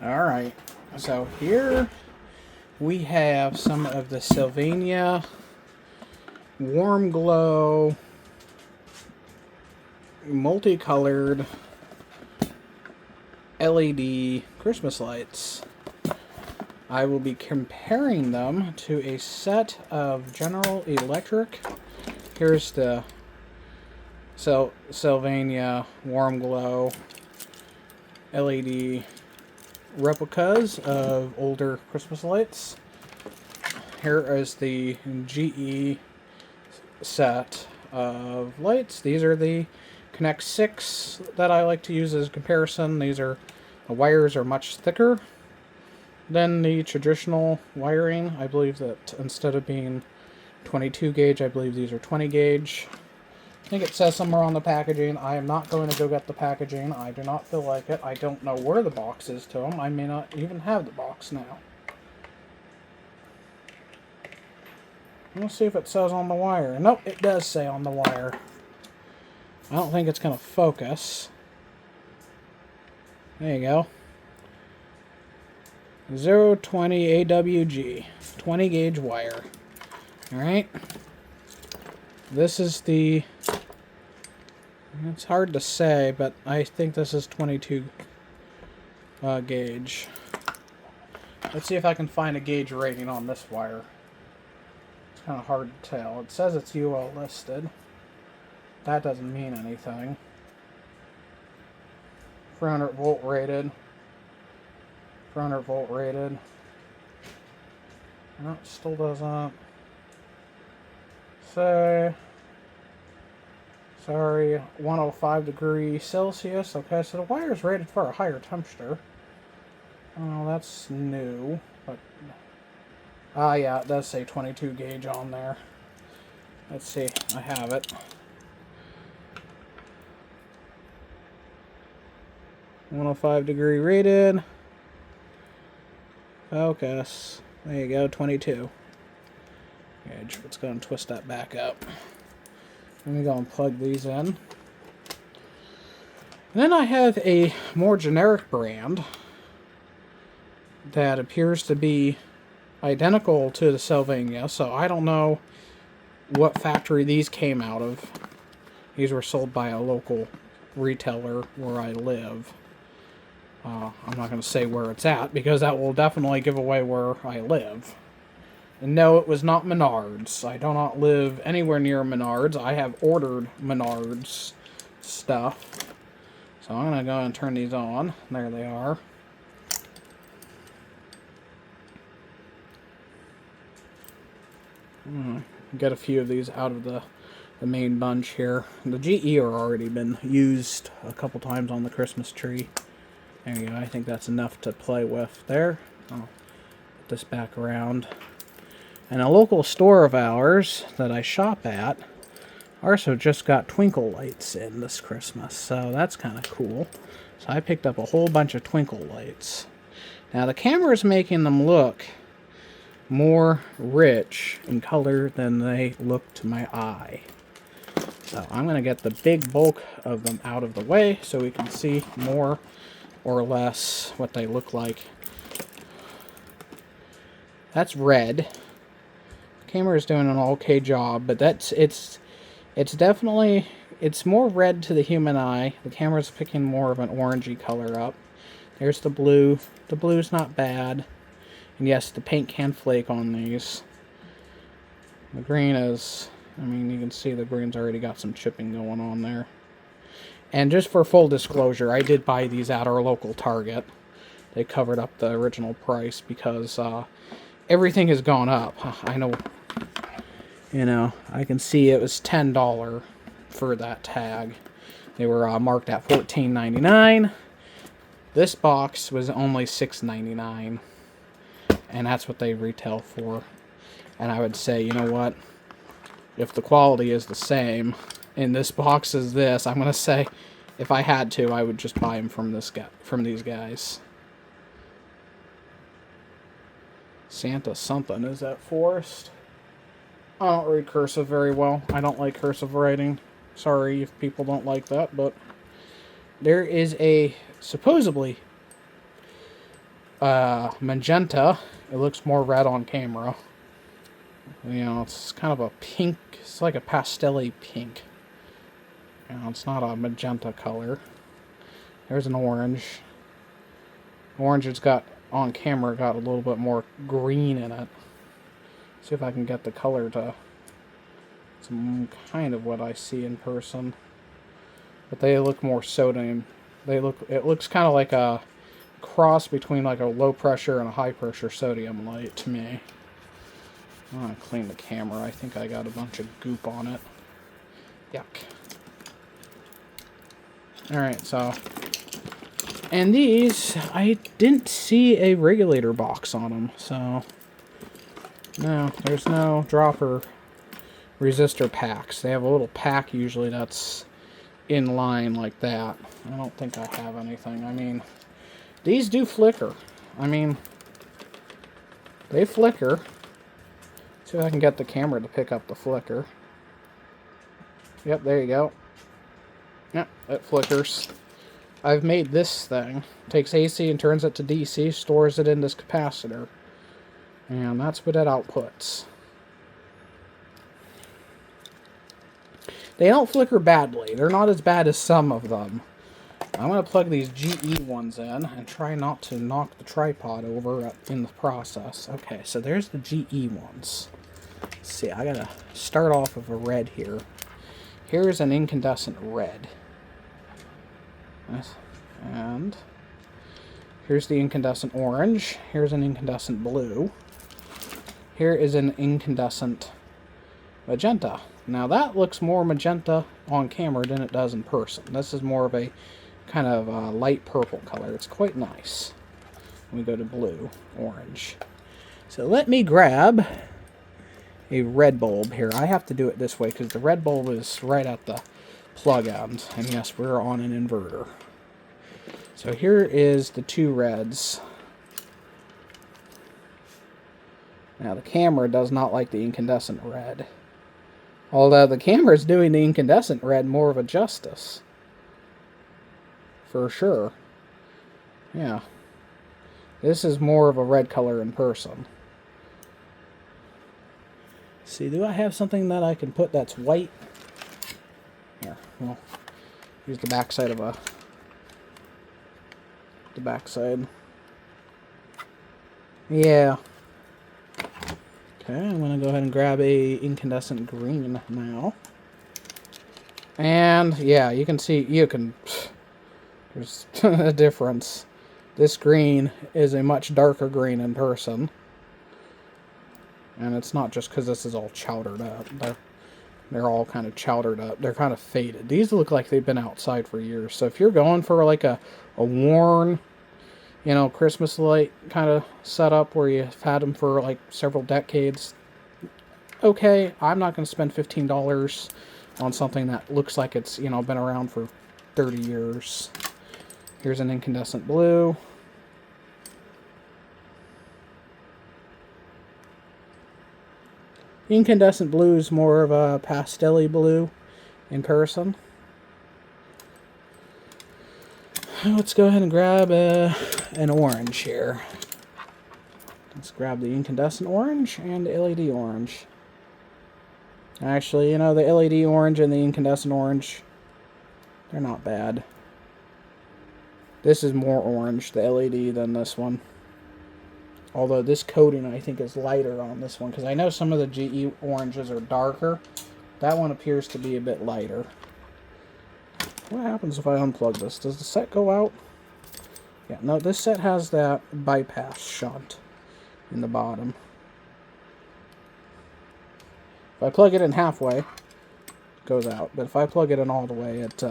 Alright, so here we have some of the Sylvania Warm Glow multicolored LED Christmas lights. I will be comparing them to a set of General Electric. Here's the Sylvania Warm Glow LED replicas of older Christmas lights. Here is the GE set of lights. These are the Connect 6 that I like to use as a comparison. The wires are much thicker than the traditional wiring. I believe that instead of being 22 gauge, I believe these are 20 gauge. I think it says somewhere on the packaging. I am not going to go get the packaging. I do not feel like it. I don't know where the box is to them. I may not even have the box now. Let's see if it says on the wire. Nope, it does say on the wire. I don't think it's going to focus. There you go. 020 AWG. 20 gauge wire. Alright. This is the... It's hard to say, but I think this is 22 gauge. Let's see if I can find a gauge rating on this wire. It's kind of hard to tell. It says it's UL listed. That doesn't mean anything. 400 volt rated. 400 volt rated. No, it still doesn't say. Sorry, 105 degrees Celsius. Okay, so the wire is rated for a higher temperature. Oh, that's new. But yeah, it does say 22 gauge on there. Let's see, I have it. 105 degree rated. Focus. There you go, 22 gauge. Let's go and twist that back up. Let me go and plug these in. And then I have a more generic brand that appears to be identical to the Sylvania, so I don't know what factory these came out of. These were sold by a local retailer where I live. I'm not going to say where it's at, because that will definitely give away where I live. And no, it was not Menards. I do not live anywhere near Menards. I have ordered Menards stuff. So I'm going to go and turn these on. There they are. Get a few of these out of the main bunch here. The GE are already been used a couple times on the Christmas tree. There you go. I think that's enough to play with there. I'll put this back around. And a local store of ours that I shop at also just got twinkle lights in this Christmas, so that's kind of cool. So I picked up a whole bunch of twinkle lights. Now the camera is making them look more rich in color than they look to my eye. So I'm going to get the big bulk of them out of the way so we can see more or less what they look like. That's red. Camera is doing an okay job, but it's definitely, it's more red to the human eye. The camera's picking more of an orangey color up. There's the blue. The blue's not bad. And yes, the paint can flake on these. The green is, I mean, you can see the green's already got some chipping going on there. And just for full disclosure, I did buy these at our local Target. They covered up the original price because everything has gone up. I know, you know, I can see it was $10 for that tag. They were marked at $14.99. This box was only $6.99. And that's what they retail for. And I would say, you know what? If the quality is the same in this box as this, I'm going to say, if I had to, I would just buy them from these guys. Santa something. Is that Forest? I don't read cursive very well. I don't like cursive writing. Sorry if people don't like that, but there is a supposedly magenta. It looks more red on camera. You know, it's kind of a pink. It's like a pastel-y pink. You know, it's not a magenta color. There's an orange. Orange, it's got, on camera, got a little bit more green in it. See if I can get the color to some kind of what I see in person. But they look more sodium. It looks kind of like a cross between like a low pressure and a high pressure sodium light to me. I'm gonna clean the camera. I think I got a bunch of goop on it. Yuck. Alright, so... And these, I didn't see a regulator box on them, so... No, there's no dropper resistor packs. They have a little pack usually that's in line like that. I don't think I have anything. I mean, these do flicker. I mean, they flicker. See if I can get the camera to pick up the flicker. Yep, there you go. Yep, it flickers. I've made this thing. Takes AC and turns it to DC, stores it in this capacitor. And that's what it outputs. They don't flicker badly. They're not as bad as some of them. I'm going to plug these GE ones in and try not to knock the tripod over in the process. Okay, so there's the GE ones. Let's see, I got to start off with a red here. Here's an incandescent red. And here's the incandescent orange. Here's an incandescent blue. Here is an incandescent magenta. Now that looks more magenta on camera than it does in person. This is more of a kind of light purple color. It's quite nice. We go to blue, orange. So let me grab a red bulb here. I have to do it this way because the red bulb is right at the plug end. And yes, we're on an inverter. So here is the two reds. Now the camera does not like the incandescent red. Although the camera is doing the incandescent red more of a justice. For sure. Yeah. This is more of a red color in person. See, do I have something that I can put that's white? Here, well, use the backside of the backside. Yeah. Okay, I'm going to go ahead and grab a incandescent green now. And, yeah, you can see, there's a difference. This green is a much darker green in person. And it's not just because this is all chowdered up. They're all kind of chowdered up. They're kind of faded. These look like they've been outside for years. So if you're going for like a worn, you know, Christmas light kind of setup where you've had them for like several decades, okay, I'm not going to spend $15 on something that looks like it's, you know, been around for 30 years. Here's an incandescent blue. Incandescent blue is more of a pastel-y blue in person. Let's go ahead and grab an orange here. Let's grab the incandescent orange and the LED orange. Actually, you know, the LED orange and the incandescent orange, they're not bad. This is more orange, the LED, than this one. Although this coating, I think, is lighter on this one. Because I know some of the GE oranges are darker. That one appears to be a bit lighter. What happens if I unplug this? Does the set go out? Yeah, no, this set has that bypass shunt in the bottom. If I plug it in halfway, it goes out. But if I plug it in all the way, it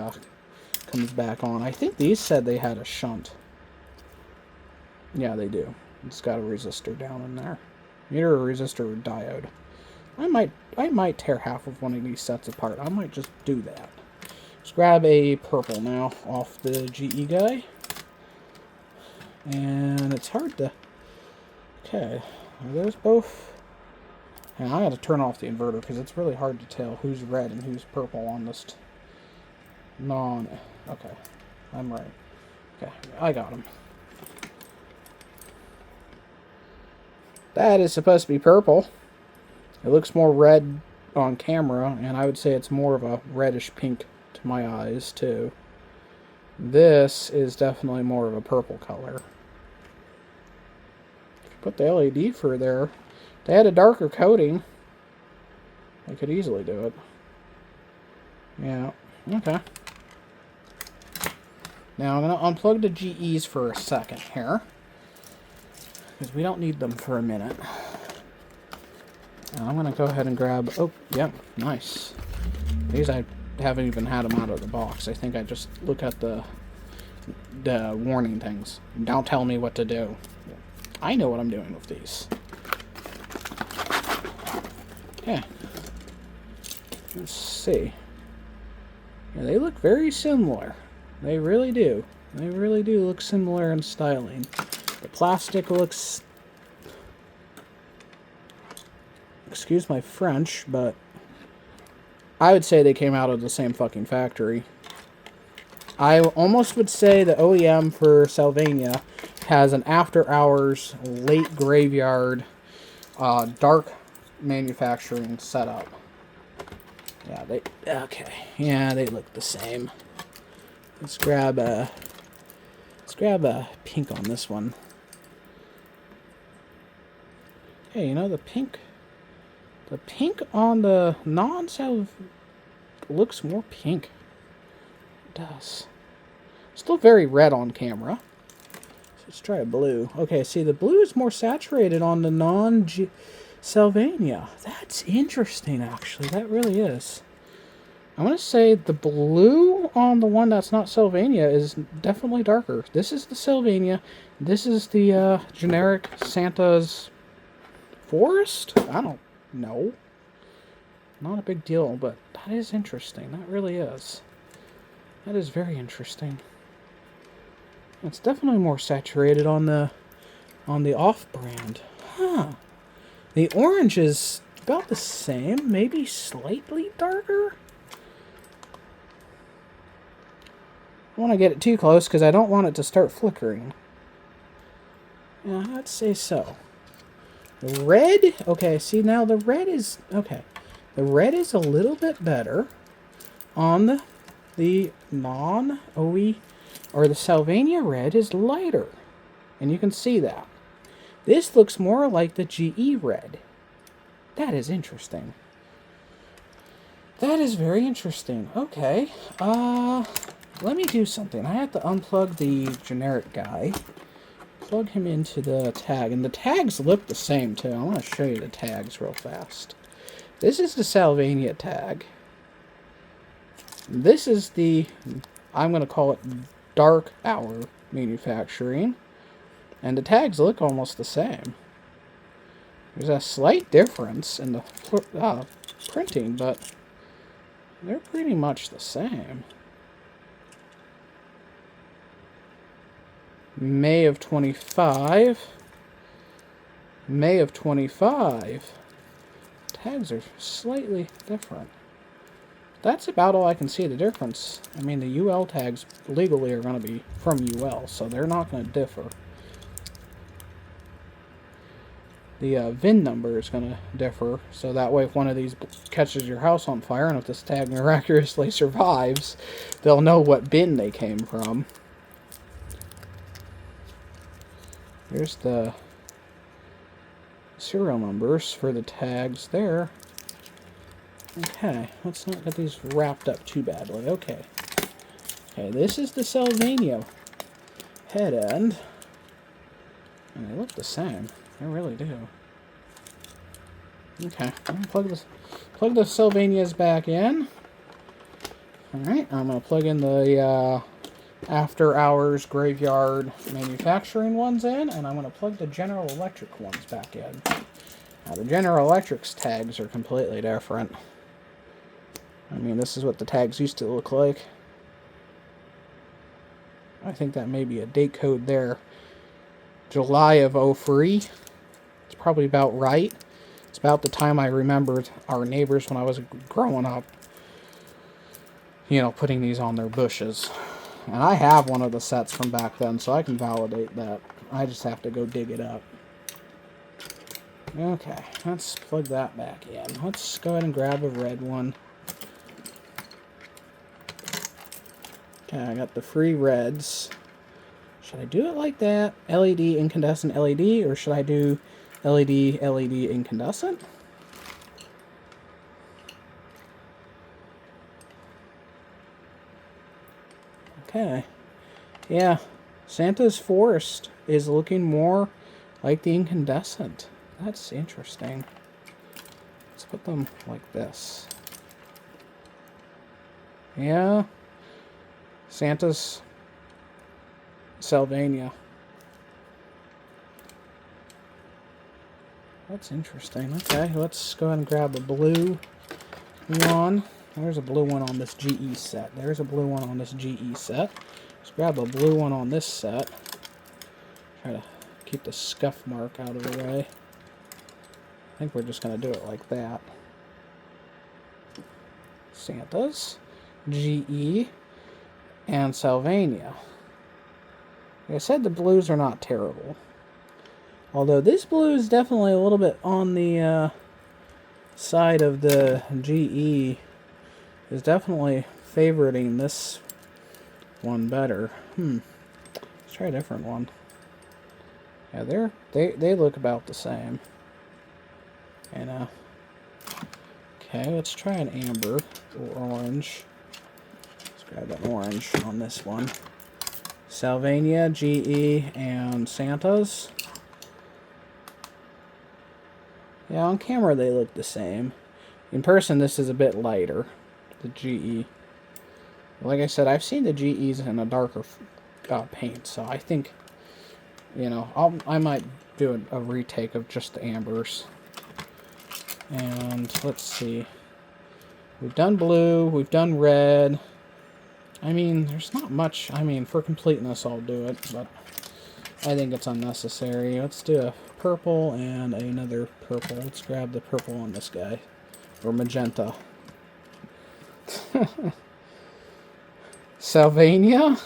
comes back on. I think these said they had a shunt. Yeah, they do. It's got a resistor down in there. Either a resistor or diode. I might tear half of one of these sets apart. I might just do that. Let's grab a purple now off the GE guy. And it's hard to... Okay. Are those both... And I gotta turn off the inverter because it's really hard to tell who's red and who's purple on this. Okay. I'm right. Okay. I got them. That is supposed to be purple. It looks more red on camera, and I would say it's more of a reddish pink to my eyes, too. This is definitely more of a purple color. If you put the LED for there, if they had a darker coating, I could easily do it. Yeah, okay. Now I'm going to unplug the GEs for a second here, because we don't need them for a minute. Now I'm going to go ahead and grab... Oh, yep, nice. These I haven't even had them out of the box. I think I just look at the warning things. Don't tell me what to do. I know what I'm doing with these. Yeah. Let's see. Yeah, they look very similar. They really do. They really do look similar in styling. The plastic looks... Excuse my French, but I would say they came out of the same fucking factory. I almost would say the OEM for Sylvania has an after-hours, late graveyard, dark manufacturing setup. Yeah, okay. Yeah, they look the same. Let's grab a pink on this one. Hey, you know, the pink on the non-Salv looks more pink. It does. Still very red on camera. So let's try a blue. Okay, see, the blue is more saturated on the non-Sylvania. That's interesting, actually. That really is. I'm going to say the blue on the one that's not Sylvania is definitely darker. This is the Sylvania. This is the generic Santa's Forest? I don't know. Not a big deal, but that is interesting. That really is. That is very interesting. It's definitely more saturated on the off-brand. Huh. The orange is about the same, maybe slightly darker. I don't want to get it too close because I don't want it to start flickering. Yeah, I'd say so. The red, okay, see now the red is, okay. The red is a little bit better on the non-OE, or the Sylvania red is lighter. And you can see that. This looks more like the GE red. That is interesting. That is very interesting. Okay, let me do something. I have to unplug the generic guy. Plug him into the tag. And the tags look the same, too. I want to show you the tags real fast. This is the Sylvania tag. This is the, I'm going to call it Dark Hour manufacturing. And the tags look almost the same. There's a slight difference in the printing, but they're pretty much the same. May of 25. May of 25. Tags are slightly different. That's about all I can see the difference. I mean, the UL tags legally are going to be from UL, so they're not going to differ. The VIN number is going to differ, so that way if one of these catches your house on fire, and if this tag miraculously survives, they'll know what bin they came from. Here's the serial numbers for the tags there. Okay, let's not get these wrapped up too badly. Okay. Okay, this is the Sylvania head end. And they look the same. They really do. Okay, I'm gonna plug the Sylvanias back in. Alright, I'm gonna plug in the after hours graveyard manufacturing ones in, and I'm going to plug the General Electric ones back in. Now the General Electric's tags are completely different. I mean, this is what the tags used to look like. I think that may be a date code there. July of 03. It's probably about right. It's about the time I remembered our neighbors when I was growing up, you know, putting these on their bushes. And I have one of the sets from back then, so I can validate that. I just have to go dig it up. Okay, let's plug that back in. Let's go ahead and grab a red one. Okay, I got the free reds. Should I do it like that? LED, incandescent LED, or should I do LED, LED, incandescent? Okay. Yeah, Santa's forest is looking more like the incandescent. That's interesting. Let's put them like this. Yeah. Santa's Sylvania. That's interesting. Okay, let's go ahead and grab a blue one. There's a blue one on this GE set. There's a blue one on this GE set. Let's grab a blue one on this set. Try to keep the scuff mark out of the way. I think we're just going to do it like that. Santa's, GE, and Sylvania. Like I said, the blues are not terrible. Although this blue is definitely a little bit on the side of the GE. Is definitely favoriting this one better. Let's try a different one. Yeah, they look about the same. And okay, let's try an amber or orange. Let's grab an orange on this one. Sylvania, GE, and Santa's. Yeah, on camera they look the same. In person, this is a bit lighter, the GE. Like I said, I've seen the GEs in a darker paint, so I think, you know, I might do a retake of just the ambers. And let's see. We've done blue, we've done red. I mean, there's not much. I mean, for completeness, I'll do it, but I think it's unnecessary. Let's do a purple and another purple. Let's grab the purple on this guy. Or magenta. Sylvania,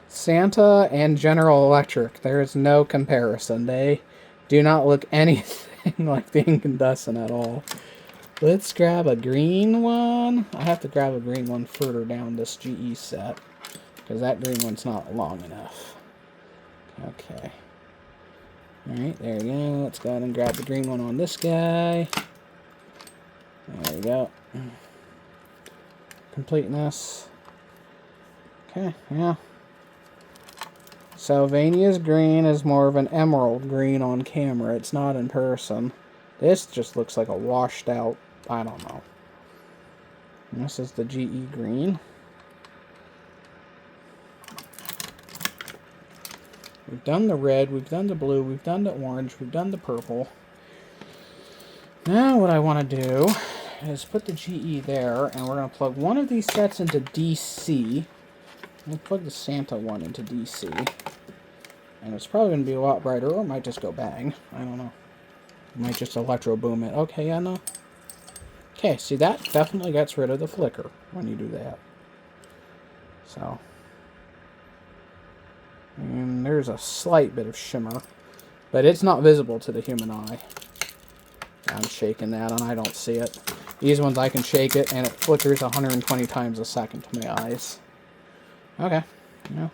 Santa, and General Electric. There is no comparison. They do not look anything like the incandescent at all. Let's grab a green one. I have to grab a green one further down this GE set, because that green one's not long enough. Okay. Alright, there we go. Let's go ahead and grab the green one on this guy. There we go. Completeness. Okay, yeah. Sylvania's green is more of an emerald green on camera. It's not in person. This just looks like a washed out, I don't know. And this is the GE green. We've done the red, we've done the blue, we've done the orange, we've done the purple. Now what I want to do is put the GE there, and we're going to plug one of these sets into DC. We'll plug the Santa one into DC. And it's probably going to be a lot brighter, or it might just go bang. I don't know. It might just electro boom it. Okay, yeah, no. Okay, see, that definitely gets rid of the flicker when you do that. So. And there's a slight bit of shimmer, but it's not visible to the human eye. I'm shaking that and I don't see it. These ones I can shake it and it flickers 120 times a second to my eyes. Okay. Yeah.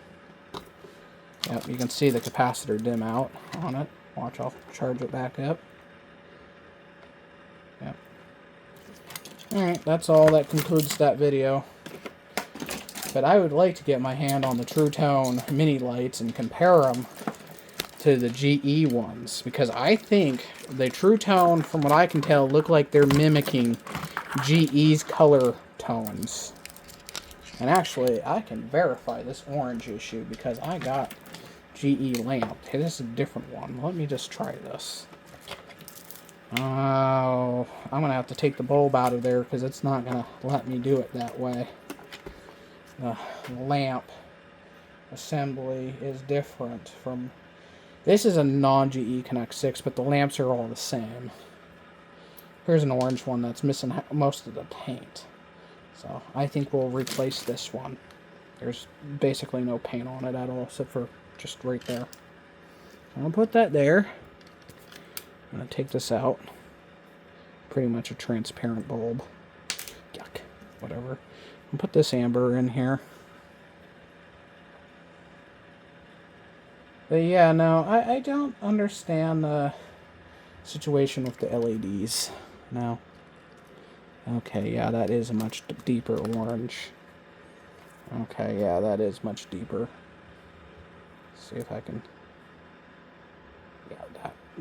Yep, you can see the capacitor dim out on it. Watch, I'll charge it back up. Yep. Alright, that's all. That concludes that video. But I would like to get my hand on the True Tone mini lights and compare them to the GE ones, because I think the True Tone, from what I can tell, look like they're mimicking GE's color tones. And actually, I can verify this orange issue because I got GE lamp. Hey, this is a different one. Let me just try this. Oh, I'm going to have to take the bulb out of there because it's not going to let me do it that way. The lamp assembly is different from... This is a non-GE Connect 6, but the lamps are all the same. Here's an orange one that's missing most of the paint. So I think we'll replace this one. There's basically no paint on it at all, except for just right there. I'll put that there. I'm going to take this out. Pretty much a transparent bulb. Yuck. Whatever. I'll put this amber in here. But yeah, no, I don't understand the situation with the LEDs. No. Okay, yeah, that is a much deeper orange. Okay, yeah, that is much deeper. Let's see if I can...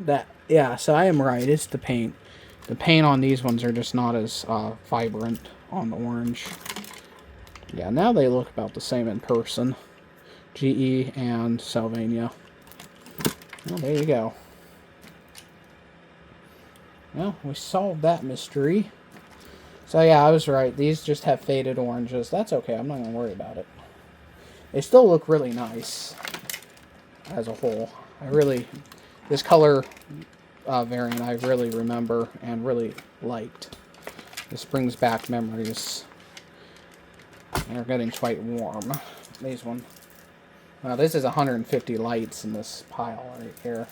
Yeah, yeah, so I am right. It's the paint. The paint on these ones are just not as vibrant on the orange. Yeah, now they look about the same in person. GE and Sylvania. Well, there you go. Well, we solved that mystery. So yeah, I was right. These just have faded oranges. That's okay. I'm not going to worry about it. They still look really nice as a whole. This color variant I really remember and really liked. This brings back memories. They're getting quite warm. These one. This is 150 lights in this pile right here.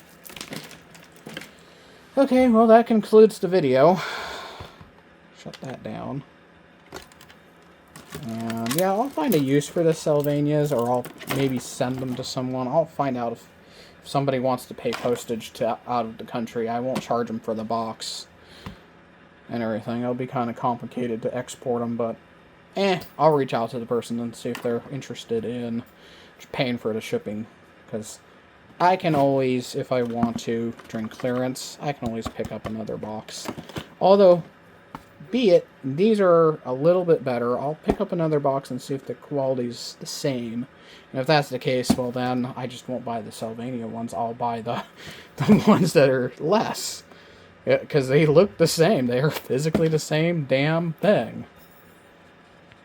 Okay, well that concludes the video. Shut that down. And yeah, I'll find a use for the Sylvanias, or I'll maybe send them to someone. I'll find out if somebody wants to pay postage out of the country. I won't charge them for the box and everything. It'll be kind of complicated to export them, but I'll reach out to the person and see if they're interested in paying for the shipping, because I can always, if I want to, during clearance, I can always pick up another box. Although, be it, these are a little bit better. I'll pick up another box and see if the quality's the same. And if that's the case, well then, I just won't buy the Sylvania ones. I'll buy the ones that are less. Because they look the same. They are physically the same damn thing.